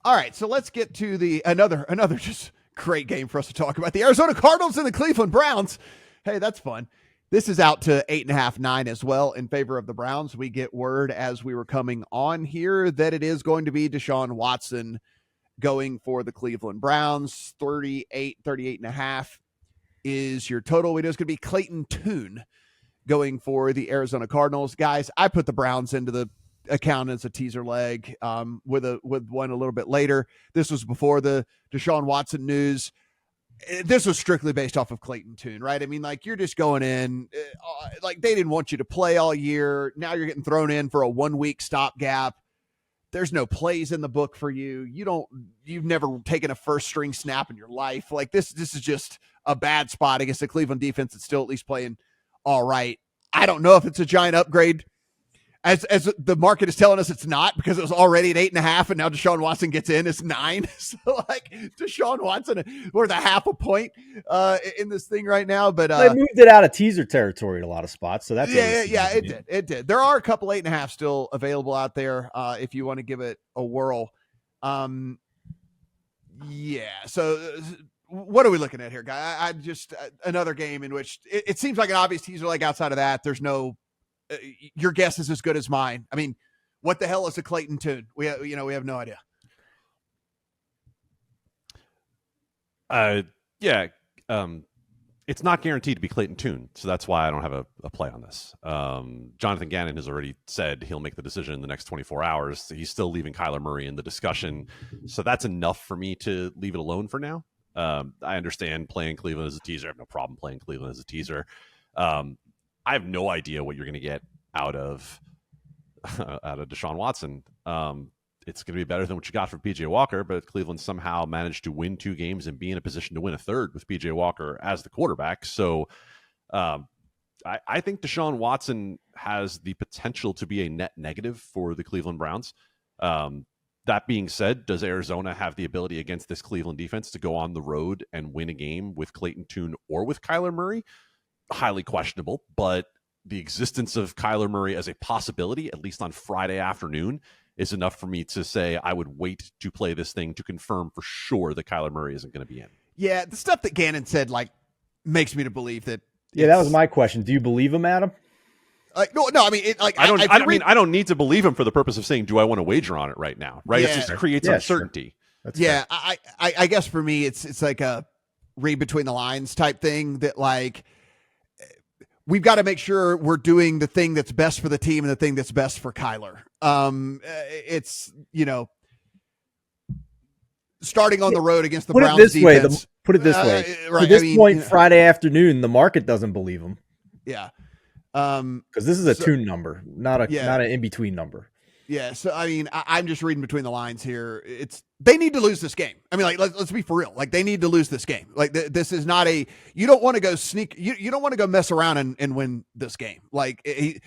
All right, so let's get to another just great game for us to talk about. The Arizona Cardinals and the Cleveland Browns. Hey, that's fun. This is out to 8.5, 9 as well in favor of the Browns. We get word as we were coming on here that it is going to be Deshaun Watson going for the Cleveland Browns. 38.5 is your total. It is going to be Clayton Tune going for the Arizona Cardinals. Guys, I put the Browns into the account as a teaser leg with one a little bit later. This was before the Deshaun Watson news. This was strictly based off of Clayton Tune, right? I mean, like, you're just going in, like, they didn't want you to play all year. Now you're getting thrown in for a 1 week stopgap. There's no plays in the book for you. You've never taken a first string snap in your life. Like, this is just a bad spot against the Cleveland defense that's still at least playing all right. I don't know if it's a giant upgrade, as the market is telling us it's not, because it was already at 8.5, and now Deshaun Watson gets in, it's 9. So, like, Deshaun Watson worth a half a point in this thing right now. But they moved it out of teaser territory in a lot of spots, so that's it did. There are a couple 8.5 still available out there if you want to give it a whirl. So what are we looking at here, guy? I just another game in which it seems like an obvious teaser leg. Outside of that, there's no. Your guess is as good as mine. I mean, what the hell is a Clayton Tune? We have no idea. It's not guaranteed to be Clayton Tune, so that's why I don't have a play on this. Jonathan Gannon has already said he'll make the decision in the next 24 hours. So he's still leaving Kyler Murray in the discussion, so that's enough for me to leave it alone for now. I understand playing Cleveland as a teaser. I have no problem playing Cleveland as a teaser. I have no idea what you're going to get out of Deshaun Watson. It's going to be better than what you got from PJ Walker, but Cleveland somehow managed to win 2 games and be in a position to win a third with PJ Walker as the quarterback. So I think Deshaun Watson has the potential to be a net negative for the Cleveland Browns. That being said, does Arizona have the ability against this Cleveland defense to go on the road and win a game with Clayton Tune or with Kyler Murray? Highly questionable, but the existence of Kyler Murray as a possibility, at least on Friday afternoon, is enough for me to say I would wait to play this thing to confirm for sure that Kyler Murray isn't going to be in. Yeah, the stuff that Gannon said, like, makes me to believe that. Yeah, that was my question. Do you believe him, Adam? No. I mean, I don't need to believe him for the purpose of saying, do I want to wager on it right now? Right? Yeah. It just creates uncertainty. Sure. I guess for me, it's like a read between the lines type thing that, like, we've got to make sure we're doing the thing that's best for the team and the thing that's best for Kyler. It's, starting on the road against the Browns defense. Put it this way. Right, At this point, Friday afternoon, the market doesn't believe him. Yeah. Because this is a tune number, not an in-between number. Yeah, so I mean, I'm just reading between the lines here. They need to lose this game. I mean, like, let's be for real. Like, they need to lose this game. Like, this is not you don't want to go sneak. You don't want to go mess around and win this game. Like,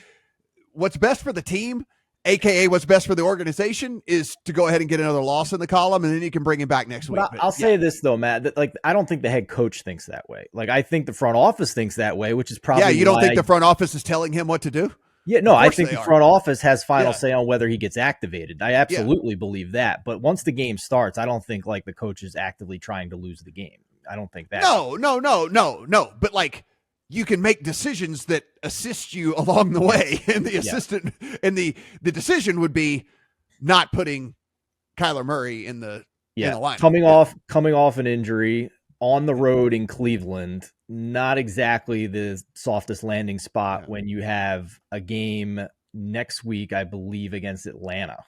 what's best for the team, aka what's best for the organization, is to go ahead and get another loss in the column, and then you can bring him back next week. I'll say this though, Matt. That, like, I don't think the head coach thinks that way. Like, I think the front office thinks that way, which is probably you don't think the front office is telling him what to do? Yeah, no, I think the front office has final say on whether he gets activated. I absolutely believe that. But once the game starts, I don't think, like, the coach is actively trying to lose the game. I don't think that. No. But, like, you can make decisions that assist you along the way. And the decision would be not putting Kyler Murray in the lineup. Coming off an injury on the road in Cleveland, not exactly the softest landing spot when you have a game next week, I believe, against Atlanta,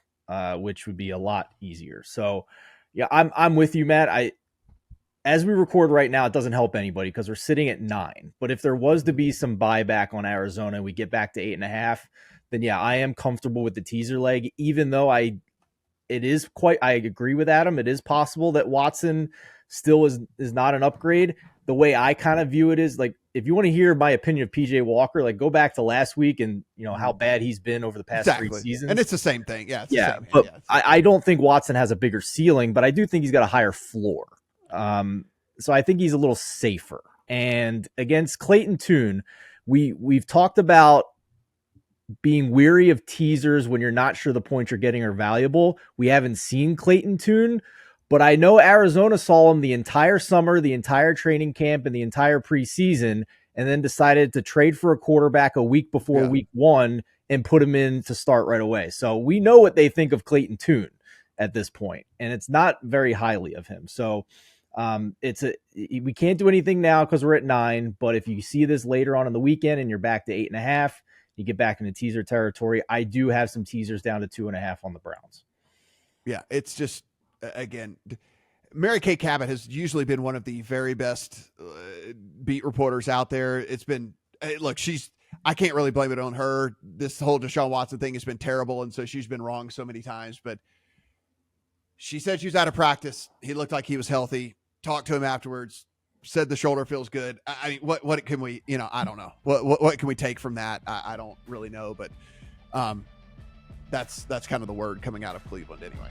which would be a lot easier. So, yeah, I'm with you, Matt. As we record right now, it doesn't help anybody because we're sitting at 9. But if there was to be some buyback on Arizona and we get back to 8.5, then yeah, I am comfortable with the teaser leg, even though I agree with Adam. It is possible that Watson still is not an upgrade. The way I kind of view it is, like, if you want to hear my opinion of PJ Walker, like, go back to last week and how bad he's been over the past 3 seasons. And it's the same thing. Yeah. But I don't think Watson has a bigger ceiling, but I do think he's got a higher floor. So I think he's a little safer. And against Clayton Tune, we've talked about being weary of teasers when you're not sure the points you're getting are valuable. We haven't seen Clayton Tune, but I know Arizona saw him the entire summer, the entire training camp, and the entire preseason, and then decided to trade for a quarterback a week before week one and put him in to start right away. So we know what they think of Clayton Tune at this point, and it's not very highly of him. So we can't do anything now because we're at 9, but if you see this later on in the weekend and you're back to 8.5, you get back into teaser territory. I do have some teasers down to 2.5 on the Browns. Yeah, it's just, again, Mary Kay Cabot has usually been one of the very best beat reporters out there. It's been, look, I can't really blame it on her. This whole Deshaun Watson thing has been terrible, and so she's been wrong so many times. But she said she was out of practice. He looked like he was healthy. Talked to him afterwards. Said the shoulder feels good. I mean, what can we, I don't know. What can we take from that? I don't really know, but that's kind of the word coming out of Cleveland anyway.